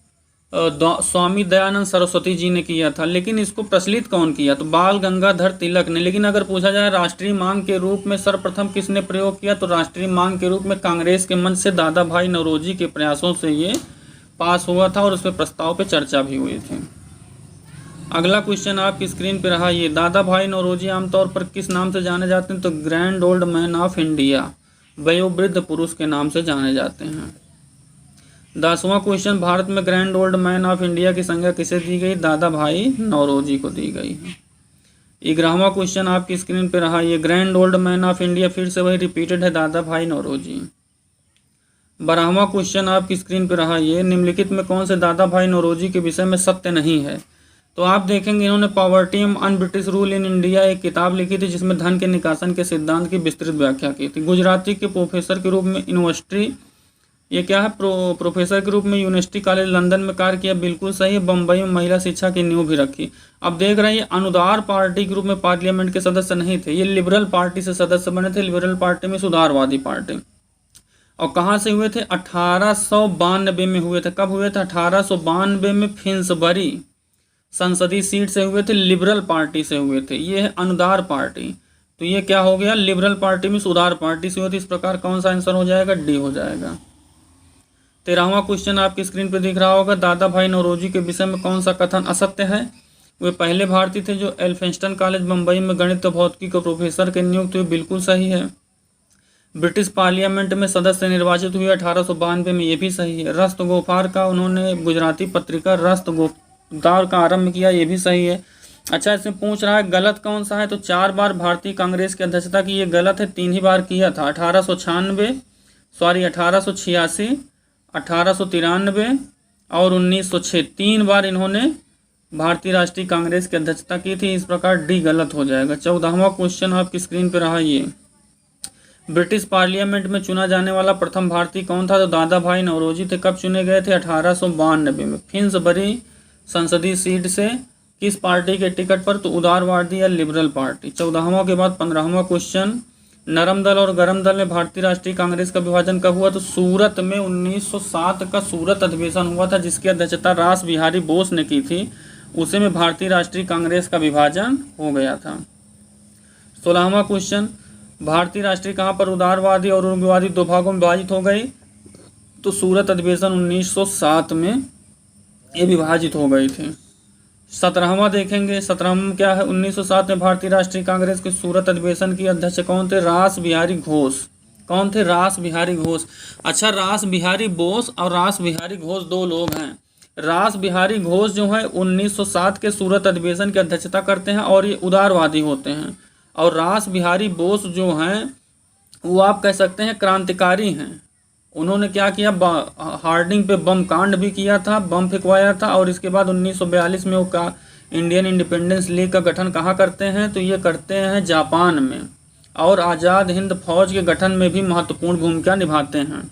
Speaker 1: स्वामी दयानंद सरस्वती जी ने किया था। लेकिन इसको प्रचलित कौन किया, तो बाल गंगाधर तिलक ने। लेकिन अगर पूछा जाए राष्ट्रीय मांग के रूप में सर्वप्रथम किसने प्रयोग किया, तो राष्ट्रीय मांग के रूप में कांग्रेस के मंच से दादा भाई नौरोजी के प्रयासों से ये पास हुआ था और उसके प्रस्ताव पे चर्चा भी हुई थी। अगला क्वेश्चन आपकी स्क्रीन पे रहा, ये दादा भाई नौरोजी आमतौर पर किस नाम से जाने जाते हैं, तो grand old man of India, वयोवृद्ध पुरुष के नाम से जाने जाते हैं। 10वां क्वेश्चन, भारत में grand old man of India की संज्ञा किसे दी गई, दादा भाई नौरोजी को दी गई है। 11वां क्वेश्चन आपकी स्क्रीन पे रहा, ये grand old man of India फिर से वही रिपीटेड है, दादा भाई नौरोजी। 12वां क्वेश्चन आपकी स्क्रीन पे रहा, ये निम्नलिखित में कौन से दादा भाई नौरोजी के विषय में सत्य नहीं है, तो आप देखेंगे इन्होंने poverty and un British rule in India एक किताब लिखी थी जिसमें धन के निकासन के सिद्धांत की विस्तृत व्याख्या की थी। गुजराती के प्रोफेसर के रूप में यूनिवर्सिटी, ये क्या है, प्रोफेसर के रूप में यूनिवर्सिटी कॉलेज लंदन में कार्य किया, बिल्कुल सही है। बम्बई में महिला शिक्षा की नींव भी रखी। अब देख रहे हैं ये अनुदार पार्टी के रूप में पार्लियामेंट के सदस्य नहीं थे, ये लिबरल पार्टी से सदस्य बने थे। लिबरल पार्टी में सुधारवादी पार्टी। और कहाँ से हुए थे, 1892 में हुए थे। कब हुए थे, 1892 में फिन्सबरी संसदीय सीट से हुए थे, लिबरल पार्टी से हुए थे। ये है अनुदार पार्टी, तो ये क्या हो गया, लिबरल पार्टी में सुधार पार्टी से हुई थी। इस प्रकार कौन सा आंसर हो जाएगा, डी हो जाएगा। 13वां क्वेश्चन आपकी स्क्रीन पर दिख रहा होगा, दादा भाई नौरोजी के विषय में कौन सा कथन असत्य है। वे पहले भारतीय थे जो एल्फिंस्टन कॉलेज मुंबई में गणित और भौतिकी के प्रोफेसर के नियुक्त हुए, बिल्कुल सही है। ब्रिटिश पार्लियामेंट में सदस्य निर्वाचित हुए 1892 में, ये भी सही है। रस्त गोफार का उन्होंने गुजराती पत्रिका रस्त गोफदार का आरंभ किया, ये भी सही है। अच्छा, इसमें पूछ रहा है गलत कौन सा है, तो 4 बार भारतीय कांग्रेस की अध्यक्षता की, ये गलत है। 3 ही बार किया था, 1886, 1893 और 1906। 3 बार इन्होंने भारतीय राष्ट्रीय कांग्रेस की अध्यक्षता की थी। इस प्रकार डी गलत हो जाएगा। 14वां क्वेश्चन आपकी स्क्रीन पर रहा, ये ब्रिटिश पार्लियामेंट में चुना जाने वाला प्रथम भारतीय कौन था, तो दादा भाई नौरोजी थे। कब चुने गए थे, 1892 में फिन्सबरी संसदीय सीट से। किस पार्टी के टिकट पर, तो उदारवादी या लिबरल पार्टी। 14वां के बाद 15वां क्वेश्चन, नरम दल और गरम दल में भारतीय राष्ट्रीय कांग्रेस का विभाजन कब हुआ, तो सूरत में 1907 का सूरत अधिवेशन हुआ था जिसकी अध्यक्षता रास बिहारी बोस ने की थी। उसे में भारतीय राष्ट्रीय कांग्रेस का विभाजन हो गया था। 16वां क्वेश्चन, भारतीय राष्ट्रीय कहाँ पर उदारवादी और उग्रवादी 2 भागों में विभाजित हो गई, तो सूरत अधिवेशन 1907 में ये विभाजित हो गई थी। 17वां देखेंगे, 17वां क्या है, 1907 में भारतीय राष्ट्रीय कांग्रेस के सूरत अधिवेशन की अध्यक्ष कौन थे, रास बिहारी घोष। कौन थे, रास बिहारी घोष। अच्छा, रास बिहारी बोस और रास बिहारी घोष 2 लोग हैं। रास बिहारी घोष जो है 1907 के सूरत अधिवेशन की अध्यक्षता करते हैं और ये उदारवादी होते हैं। और रास बिहारी बोस जो हैं वो आप कह सकते हैं क्रांतिकारी हैं। उन्होंने क्या किया, हार्डिंग पे बम कांड भी किया था, बम फेंकवाया था। और इसके बाद 1942 में वो इंडियन इंडिपेंडेंस लीग का गठन कहाँ करते हैं, तो ये करते हैं जापान में। और आज़ाद हिंद फौज के गठन में भी महत्वपूर्ण भूमिका निभाते हैं।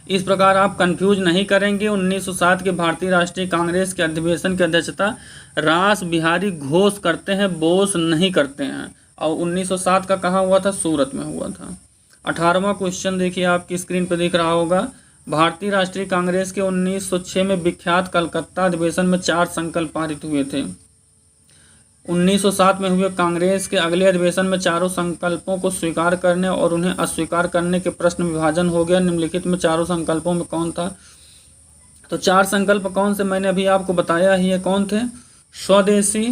Speaker 1: इस प्रकार आप कंफ्यूज नहीं करेंगे। 1907 के भारतीय राष्ट्रीय कांग्रेस के अधिवेशन की अध्यक्षता रास बिहारी घोष करते हैं, बोस नहीं करते हैं। और 1907 का कहाँ हुआ था, सूरत में हुआ था। 18वां क्वेश्चन देखिए आपकी स्क्रीन पर दिख रहा होगा, भारतीय राष्ट्रीय कांग्रेस के 1906 में विख्यात कलकत्ता अधिवेशन में 4 संकल्प पारित हुए थे। 1907 में हुए कांग्रेस के अगले अधिवेशन में चारों संकल्पों को स्वीकार करने और उन्हें अस्वीकार करने के प्रश्न विभाजन हो गया। निम्नलिखित में चारों संकल्पों में कौन था, तो 4 संकल्प कौन से, मैंने अभी आपको बताया ही है कौन थे। स्वदेशी,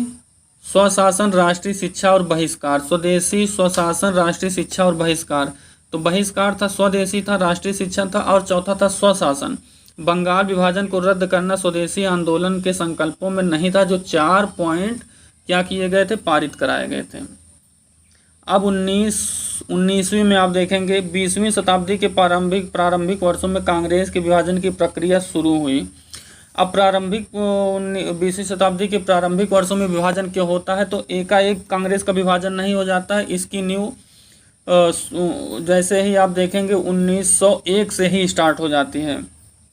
Speaker 1: स्वशासन, राष्ट्रीय शिक्षा और बहिष्कार। स्वदेशी, स्वशासन, राष्ट्रीय शिक्षा और बहिष्कार। तो बहिष्कार था, स्वदेशी था, राष्ट्रीय शिक्षा था और चौथा था स्वशासन। बंगाल विभाजन को रद्द करना स्वदेशी आंदोलन के संकल्पों में नहीं था। जो 4 पॉइंट क्या किए गए थे, पारित कराए गए थे। अब 19वीं में आप देखेंगे 20वीं शताब्दी के प्रारंभिक वर्षों में कांग्रेस के विभाजन की प्रक्रिया शुरू हुई। अब 20वीं शताब्दी के प्रारंभिक वर्षों में विभाजन क्यों होता है, तो एकाएक कांग्रेस का विभाजन नहीं हो जाता है। इसकी नींव जैसे ही आप देखेंगे 1901 से ही स्टार्ट हो जाती है।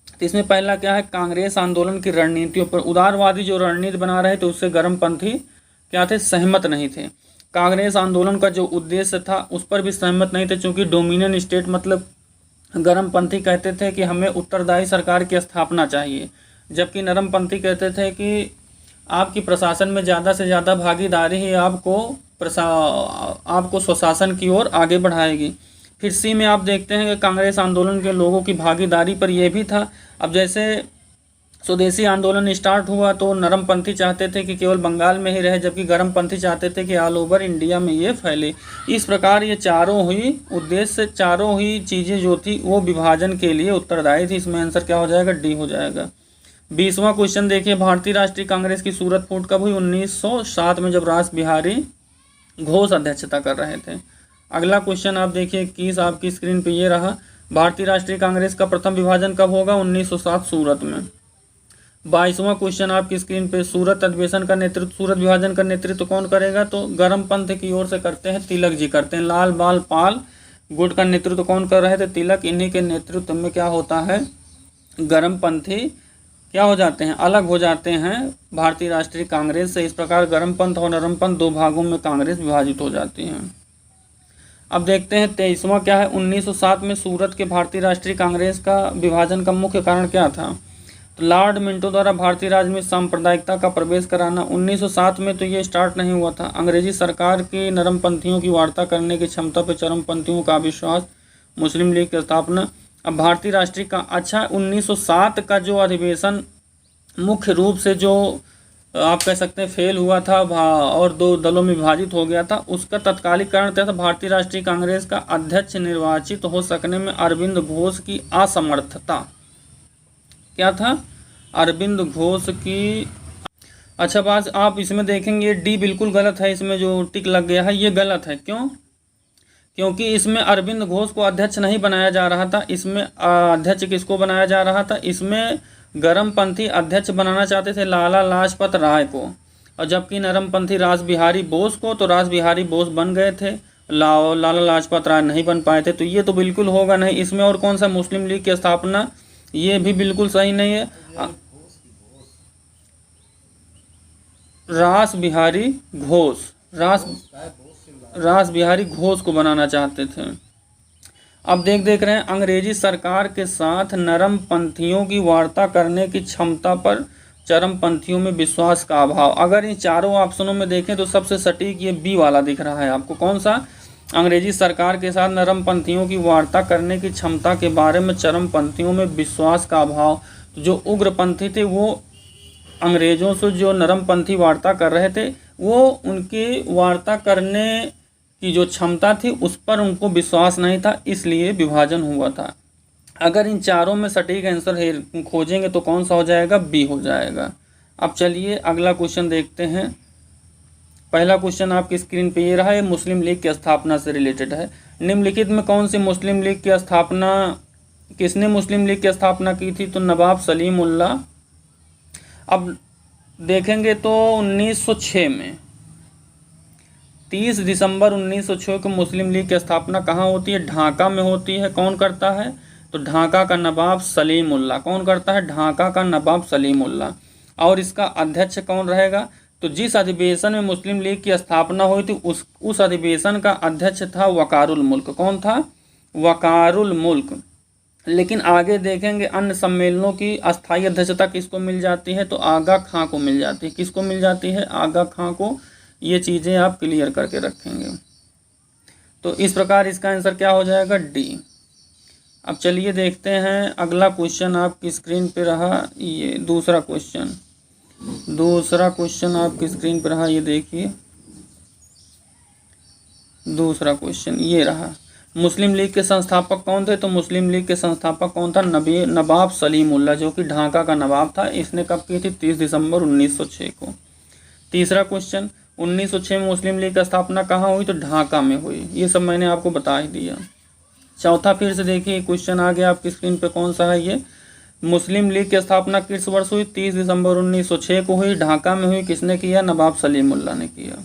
Speaker 1: तो इसमें पहला क्या है, कांग्रेस आंदोलन की रणनीतियों पर उदारवादी जो रणनीति बना रहे थे उससे गर्मपंथी क्या थे, सहमत नहीं थे। कांग्रेस आंदोलन का जो उद्देश्य था उस पर भी सहमत नहीं थे, क्योंकि डोमिनियन स्टेट मतलब गर्मपंथी कहते थे कि हमें उत्तरदायी सरकार की स्थापना चाहिए, जबकि नरमपंथी कहते थे कि आपकी प्रशासन में ज़्यादा से ज़्यादा भागीदारी ही आपको स्वशासन की ओर आगे बढ़ाएगी। फिर सी में आप देखते हैं कि कांग्रेस आंदोलन के लोगों की भागीदारी पर यह भी था। अब जैसे स्वदेशी आंदोलन स्टार्ट हुआ तो नरमपंथी चाहते थे कि केवल बंगाल में ही रहे, जबकि गर्मपंथी चाहते थे कि ऑल ओवर इंडिया में ये फैले। इस प्रकार ये चारों ही उद्देश्य, चारों ही चीज़ें जो थी वो विभाजन के लिए उत्तरदायी थी। इसमें आंसर क्या हो जाएगा, डी हो जाएगा। 20वां क्वेश्चन देखिए, भारतीय राष्ट्रीय कांग्रेस की सूरत फूट कब हुई? 1907 में, जब रास बिहारी घोष अध्यक्षता कर रहे थे। अगला क्वेश्चन आप देखिए 21 आपकी स्क्रीन पे ये रहा, भारतीय राष्ट्रीय कांग्रेस का प्रथम विभाजन कब होगा? 1907 सूरत में। 22वां क्वेश्चन आपकी स्क्रीन पे, सूरत अधिवेशन का नेतृत्व, सूरत विभाजन का नेतृत्व कौन करेगा? तो गर्मपंथ की ओर से करते हैं, तिलक जी करते हैं। लाल बाल पाल गुट का नेतृत्व कौन कर रहे थे? तिलक। इन्हीं के नेतृत्व में क्या होता है, गर्मपंथी क्या हो जाते हैं, अलग हो जाते हैं भारतीय राष्ट्रीय कांग्रेस से। इस प्रकार गर्मपंथ और नरमपंथ दो भागों में कांग्रेस विभाजित हो जाती है। अब देखते हैं 23वां क्या है, 1907 में सूरत के भारतीय राष्ट्रीय कांग्रेस का विभाजन का मुख्य कारण क्या था? तो लॉर्ड मिंटो द्वारा भारतीय राज्य में सांप्रदायिकता का प्रवेश कराना। 1907 में तो ये स्टार्ट नहीं हुआ था। अंग्रेजी सरकार की नरमपंथियों की वार्ता करने की क्षमता पर चरमपंथियों का विश्वास, मुस्लिम लीग की स्थापना। अब भारतीय राष्ट्रीय का 1907 का जो अधिवेशन मुख्य रूप से जो आप कह सकते हैं फेल हुआ था और दो दलों में विभाजित हो गया था, उसका तत्कालिक कारण क्या था? भारतीय राष्ट्रीय कांग्रेस का अध्यक्ष निर्वाचित हो सकने में अरविंद घोष की असमर्थता। क्या था? अरविंद घोष की। अच्छा बात आप इसमें देखेंगे डी बिल्कुल गलत है, इसमें जो टिक लग गया है ये गलत है। क्यों? क्योंकि इसमें अरविंद घोष को अध्यक्ष नहीं बनाया जा रहा था। इसमें अध्यक्ष किसको बनाया जा रहा था? इसमें गर्मपंथी अध्यक्ष बनाना चाहते थे लाला लाजपत राय को, और जबकि नरमपंथी रास बिहारी बोस को। तो रास बिहारी बोस बन गए थे, लाला लाजपत राय नहीं बन पाए थे। तो ये तो बिल्कुल होगा नहीं। इसमें और कौन सा, मुस्लिम लीग की स्थापना, ये भी बिल्कुल सही नहीं है। रास बिहारी घोष, रास बिहारी घोष को बनाना चाहते थे। अब देख रहे हैं अंग्रेजी सरकार के साथ नरमपंथियों की वार्ता करने की क्षमता पर चरमपंथियों में विश्वास का अभाव। अगर इन चारों ऑप्शनों में देखें तो सबसे सटीक ये बी वाला दिख रहा है आपको। कौन सा? अंग्रेजी सरकार के साथ नरमपंथियों की वार्ता करने की क्षमता के बारे में चरमपंथियों में विश्वास का अभाव। जो उग्रपंथी थे वो अंग्रेजों से जो नरमपंथी वार्ता कर रहे थे, वो उनकी वार्ता करने की जो क्षमता थी उस पर उनको विश्वास नहीं था, इसलिए विभाजन हुआ था। अगर इन चारों में सटीक आंसर खोजेंगे तो कौन सा हो जाएगा? बी हो जाएगा। अब चलिए अगला क्वेश्चन देखते हैं। पहला क्वेश्चन आपकी स्क्रीन पे ये रहा है, मुस्लिम लीग की स्थापना से रिलेटेड है। निम्नलिखित में कौन सी मुस्लिम लीग की स्थापना, किसने मुस्लिम लीग की स्थापना की थी? तो नवाब सलीम उल्लाह। अब देखेंगे तो 1906 में 30 दिसंबर 1906 को मुस्लिम लीग की स्थापना कहाँ होती है? ढाका में होती है। कौन करता है? तो ढाका का नवाब सलीम उल्लाह। कौन करता है? ढाका का नवाब सलीम उल्लाह। और इसका अध्यक्ष कौन रहेगा? तो जिस अधिवेशन में मुस्लिम लीग की स्थापना हुई थी उस अधिवेशन का अध्यक्ष था वकारुल मुल्क। कौन था? वकारुल मुल्क। लेकिन आगे देखेंगे अन्य सम्मेलनों की अस्थायी अध्यक्षता किसको मिल जाती है? तो आगा खां को मिल जाती है। किसको मिल जाती है? आगा खां को। ये चीज़ें आप क्लियर करके रखेंगे। तो इस प्रकार इसका आंसर क्या हो जाएगा? डी। अब चलिए देखते हैं अगला क्वेश्चन आपकी स्क्रीन पे रहा, ये दूसरा क्वेश्चन आपकी स्क्रीन पे रहा, ये देखिए दूसरा क्वेश्चन ये रहा। मुस्लिम लीग के संस्थापक कौन थे? तो मुस्लिम लीग के संस्थापक कौन था? नवाब सलीम उल्लाह, जो कि ढाका का नवाब था। इसने कब की थी? 30 दिसंबर 1906 को। तीसरा क्वेश्चन, 1906 में मुस्लिम लीग की स्थापना कहाँ हुई? तो ढाका में हुई। ये सब मैंने आपको बता ही दिया। चौथा फिर से देखिए क्वेश्चन आ गया आपकी स्क्रीन पे, कौन सा है ये? मुस्लिम लीग की स्थापना किस वर्ष हुई? 30 दिसंबर 1906 को हुई। ढाका में हुई। किसने किया? नवाब सलीम उल्लाह ने किया।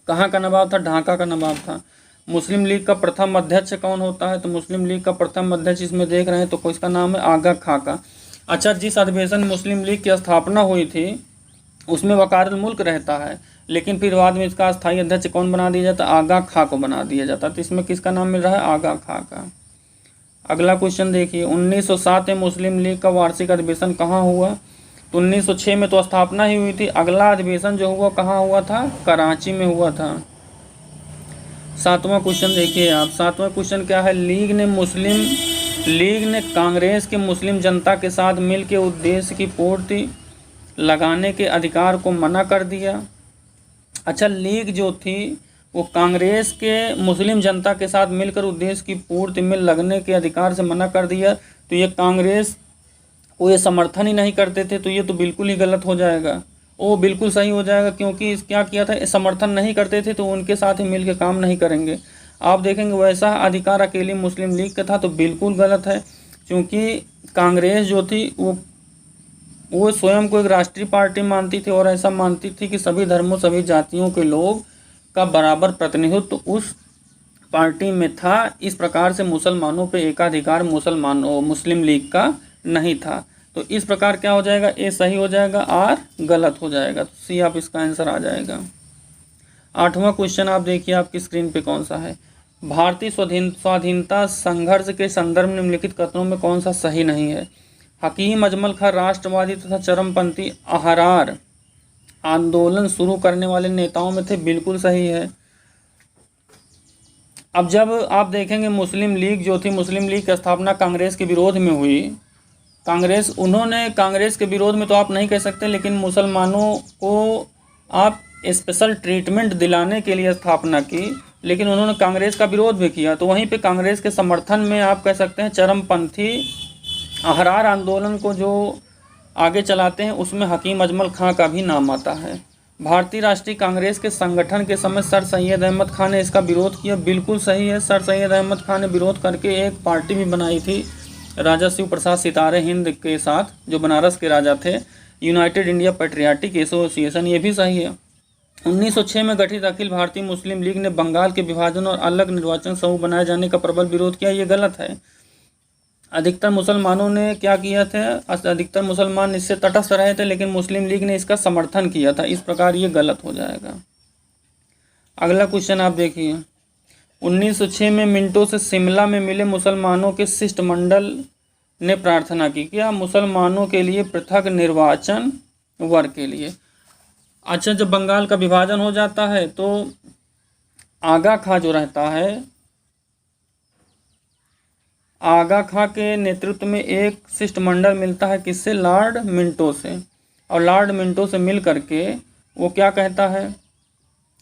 Speaker 1: कहाँ का नवाब था? ढाका का नवाब था। मुस्लिम लीग का प्रथम अध्यक्ष कौन होता है? तो मुस्लिम लीग का प्रथम अध्यक्ष इसमें देख रहे हैं तो इसका नाम है आगा खाका। अच्छा, जिस अधिवेशन में मुस्लिम लीग की स्थापना हुई थी उसमें वकारुल मुल्क रहता है, लेकिन फिर बाद में इसका स्थायी अध्यक्ष कौन बना दिया जाता? आगा खां को बना दिया जाता। तो इसमें किसका नाम मिल रहा है? आगा खां का। अगला क्वेश्चन देखिए, 1907 में मुस्लिम लीग का वार्षिक अधिवेशन कहाँ हुआ? तो 1906 में तो स्थापना ही हुई थी। अगला अधिवेशन जो हुआ कहाँ हुआ था? कराची में हुआ था। 7वां क्वेश्चन देखिए आप। 7वां क्वेश्चन क्या है? लीग ने कांग्रेस के मुस्लिम जनता के साथ मिलकर उद्देश्य की पूर्ति लगाने के अधिकार को मना कर दिया। अच्छा, लीग जो थी वो कांग्रेस के मुस्लिम जनता के साथ मिलकर उद्देश्य की पूर्ति में लगने के अधिकार से मना कर दिया। तो ये कांग्रेस वो ये समर्थन ही नहीं करते थे, तो ये तो बिल्कुल ही गलत हो जाएगा। वो बिल्कुल सही हो जाएगा, क्योंकि क्या किया था? समर्थन नहीं करते थे तो उनके साथ ही मिलकर काम नहीं करेंगे। आप देखेंगे वैसा अधिकार अकेली मुस्लिम लीग का था, तो बिल्कुल गलत है, क्योंकि कांग्रेस जो थी वो स्वयं को एक राष्ट्रीय पार्टी मानती थी और ऐसा मानती थी कि सभी धर्मों सभी जातियों के लोग का बराबर प्रतिनिधित्व तो उस पार्टी में था। इस प्रकार से मुसलमानों पे एकाधिकार मुस्लिम लीग का नहीं था। तो इस प्रकार क्या हो जाएगा? ए सही हो जाएगा, आर गलत हो जाएगा। तो सी आप इसका आंसर आ जाएगा। 8वां क्वेश्चन आप देखिए आपकी स्क्रीन पे कौन सा है? भारतीय स्वाधीनता संघर्ष के संदर्भ में निम्नलिखित कथनों में कौन सा सही नहीं है? हकीम अजमल खां राष्ट्रवादी तथा चरमपंथी अहरार आंदोलन शुरू करने वाले नेताओं में थे, बिल्कुल सही है। अब जब आप देखेंगे मुस्लिम लीग जो थी, मुस्लिम लीग की स्थापना कांग्रेस के विरोध में हुई। उन्होंने कांग्रेस के विरोध में तो आप नहीं कह सकते, लेकिन मुसलमानों को आप स्पेशल ट्रीटमेंट दिलाने के लिए स्थापना की, लेकिन उन्होंने कांग्रेस का विरोध भी किया। तो वहीं पे कांग्रेस के समर्थन में आप कह सकते हैं चरमपंथी अहरार आंदोलन को जो आगे चलाते हैं उसमें हकीम अजमल खां का भी नाम आता है। भारतीय राष्ट्रीय कांग्रेस के संगठन के समय सर सैयद अहमद खान ने इसका विरोध किया, बिल्कुल सही है। सर सैयद अहमद खान ने विरोध करके एक पार्टी भी बनाई थी राजा शिव प्रसाद सितारे हिंद के साथ, जो बनारस के राजा थे, यूनाइटेड इंडिया पैट्रियाटिक एसोसिएशन, ये भी सही है। 1906 में गठित अखिल भारतीय मुस्लिम लीग ने बंगाल के विभाजन और अलग निर्वाचन समूह बनाए जाने का प्रबल विरोध किया, ये गलत है। अधिकतर मुसलमानों ने क्या किया था? अधिकतर मुसलमान इससे तटस्थ रहे थे, लेकिन मुस्लिम लीग ने इसका समर्थन किया था। इस प्रकार ये गलत हो जाएगा। अगला क्वेश्चन आप देखिए, 1906 में मिंटो से शिमला में मिले मुसलमानों के शिष्टमंडल ने प्रार्थना की, क्या? मुसलमानों के लिए पृथक निर्वाचन वर्ग के लिए। अच्छा, जब बंगाल का विभाजन हो जाता है तो आगा खां जो रहता है, आगा खां के नेतृत्व में एक शिष्टमंडल मिलता है, किससे? लॉर्ड मिंटो से। और लॉर्ड मिंटो से मिल करके वो क्या कहता है?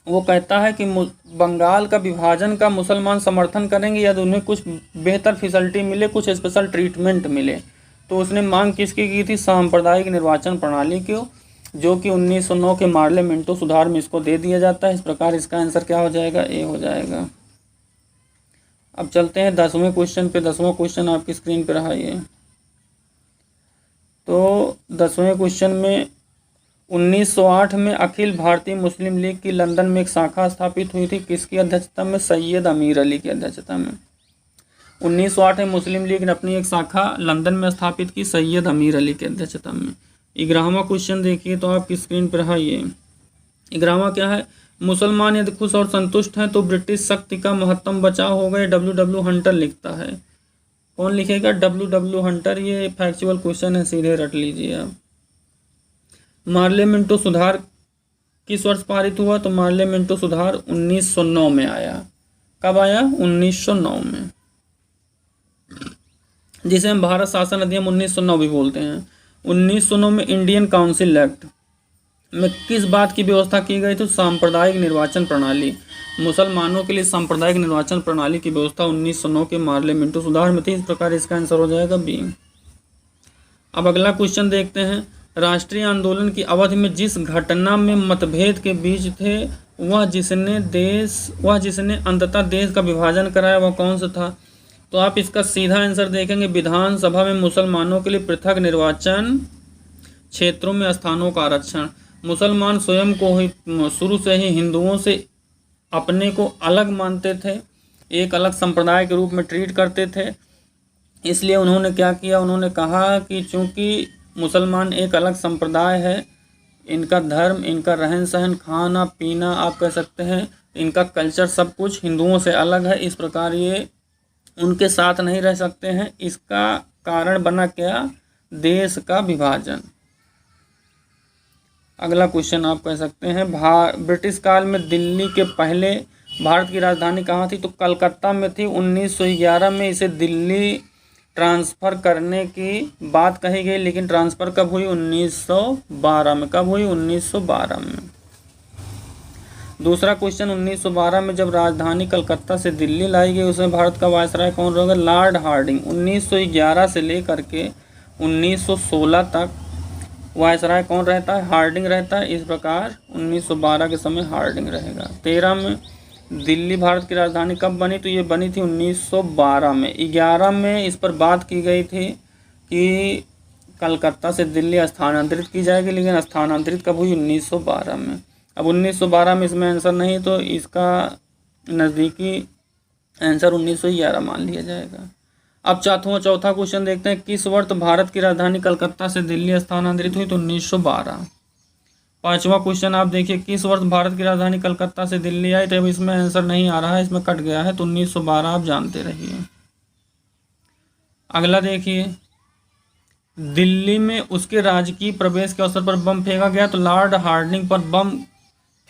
Speaker 1: वो कहता है कि बंगाल का विभाजन का मुसलमान समर्थन करेंगे या उन्हें कुछ बेहतर फैसिलिटी मिले, कुछ स्पेशल ट्रीटमेंट मिले। तो उसने मांग किसकी की थी? सांप्रदायिक निर्वाचन प्रणाली की, जो कि 1909 के मार्ले मिंटो सुधार में इसको दे दिया जाता है। इस प्रकार इसका आंसर क्या हो जाएगा? ए हो जाएगा। अब चलते हैं 10वें क्वेश्चन पे। 10वां क्वेश्चन आपकी स्क्रीन पे रहा ये। तो 10वें क्वेश्चन में 1908 में अखिल भारतीय मुस्लिम लीग की लंदन में एक शाखा स्थापित हुई थी, किसकी अध्यक्षता में? सैयद अमीर अली की अध्यक्षता में। 1908 में मुस्लिम लीग ने अपनी एक शाखा लंदन में स्थापित की, सैयद अमीर अली की अध्यक्षता में। 11वां क्वेश्चन देखिए तो आपकी स्क्रीन पर रहा ये। 11वां क्या है? मुसलमान यदि खुश और संतुष्ट हैं तो ब्रिटिश शक्ति का महत्तम बचाव हो गए, डब्ल्यू हंटर लिखता है। कौन लिखेगा? W Hunter. ये फैक्चुअल क्वेश्चन है, सीधे रट लीजिए आप। मार्ले मिंटो सुधार किस वर्ष पारित हुआ? तो मार्ले मिंटो सुधार 1909 में आया। कब आया? 1909 में, जिसे हम भारत शासन अधिनियम 1909 भी बोलते हैं। 1909 में इंडियन काउंसिल एक्ट में किस बात की व्यवस्था की गई? तो सांप्रदायिक निर्वाचन प्रणाली, मुसलमानों के लिए सांप्रदायिक निर्वाचन प्रणाली की व्यवस्था 1909 के मार्ले मिंटो सुधार में थी। इस प्रकार इसका आंसर हो जाएगा बी। अब अगला क्वेश्चन देखते हैं। राष्ट्रीय आंदोलन की अवधि में जिस घटना में मतभेद के बीच थे वह जिसने अंततः देश का विभाजन कराया वह कौन सा था? तो आप इसका सीधा आंसर देखेंगे, विधानसभा में मुसलमानों के लिए पृथक निर्वाचन क्षेत्रों में स्थानों का आरक्षण। मुसलमान स्वयं को ही शुरू से ही हिंदुओं से अपने को अलग मानते थे एक अलग संप्रदाय के रूप में ट्रीट करते थे। इसलिए उन्होंने क्या किया, उन्होंने कहा कि चूँकि मुसलमान एक अलग संप्रदाय है, इनका धर्म, इनका रहन सहन, खाना पीना, आप कह सकते हैं इनका कल्चर, सब कुछ हिंदुओं से अलग है, इस प्रकार ये उनके साथ नहीं रह सकते हैं। इसका कारण बना क्या, देश का विभाजन। अगला क्वेश्चन आप कह सकते हैं, ब्रिटिश काल में दिल्ली के पहले भारत की राजधानी कहाँ थी, तो कलकत्ता में थी। 1911 में इसे दिल्ली ट्रांसफ़र करने की बात कही गई, लेकिन ट्रांसफ़र कब हुई, 1912 में। कब हुई, 1912 में। दूसरा क्वेश्चन, 1912 में जब राजधानी कलकत्ता से दिल्ली लाई गई, उसमें भारत का वायसराय कौन रहेगा, लॉर्ड हार्डिंग। 1911 से लेकर के 1916 तक वायसराय कौन रहता है, हार्डिंग रहता है। इस प्रकार 1912 के समय हार्डिंग रहेगा। 13 में दिल्ली भारत की राजधानी कब बनी, तो ये बनी थी 1912 में। 11 में इस पर बात की गई थी कि कलकत्ता से दिल्ली स्थानांतरित की जाएगी, लेकिन स्थानांतरित कब हुई, 1912 में। अब 1912 में इसमें आंसर नहीं, तो इसका नज़दीकी आंसर 1911 मान लिया जाएगा। अब चौथा क्वेश्चन देखते हैं, किस वर्ष भारत की राजधानी कलकत्ता से दिल्ली स्थानांतरित हुई, तो 1912। पांचवा क्वेश्चन आप देखिए, किस वर्ष भारत की राजधानी कलकत्ता से दिल्ली आई, तो अब इसमें आंसर नहीं आ रहा है, इसमें कट गया है, तो 1912 आप जानते रहिए। अगला देखिए, दिल्ली में उसके राजकीय प्रवेश के अवसर पर बम फेंका गया, तो लॉर्ड हार्डिंग पर बम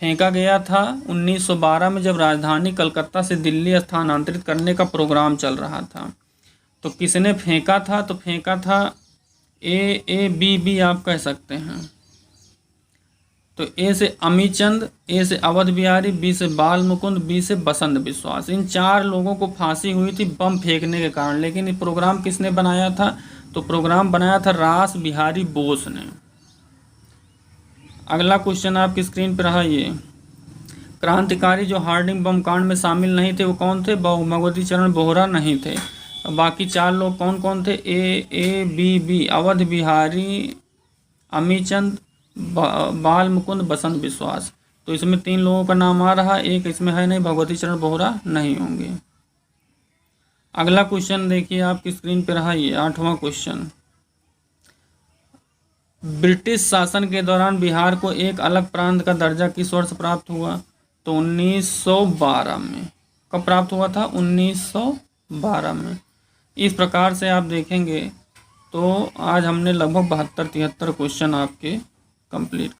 Speaker 1: फेंका गया था 1912 में, जब राजधानी कलकत्ता से दिल्ली स्थानांतरित करने का प्रोग्राम चल रहा था। तो किसने फेंका था, तो फेंका था ए बी आप कह सकते हैं। तो ए से अमीचंद, ए से अवध बिहारी, बी से बाल मुकुंद, बी से बसंत विश्वास। इन 4 लोगों को फांसी हुई थी बम फेंकने के कारण। लेकिन ये प्रोग्राम किसने बनाया था, तो प्रोग्राम बनाया था रास बिहारी बोस ने। अगला क्वेश्चन आपकी स्क्रीन पर रहा, ये क्रांतिकारी जो हार्डिंग बम कांड में शामिल नहीं थे वो कौन थे, भगवती चरण बोहरा नहीं थे। बाकी 4 लोग कौन कौन थे, ए बी अवध बिहारी, अमीचंद, बाल मुकुंद, बसंत विश्वास। तो इसमें 3 लोगों का नाम आ रहा, एक इसमें है नहीं, भगवती चरण बोहरा नहीं होंगे। अगला क्वेश्चन देखिए आपकी स्क्रीन पर रहा, ये 8वां क्वेश्चन, ब्रिटिश शासन के दौरान बिहार को एक अलग प्रांत का दर्जा किस वर्ष प्राप्त हुआ, तो 1912 में। कब प्राप्त हुआ था, 1912 में। इस प्रकार से आप देखेंगे तो आज हमने लगभग 72-73 क्वेश्चन आपके कंप्लीट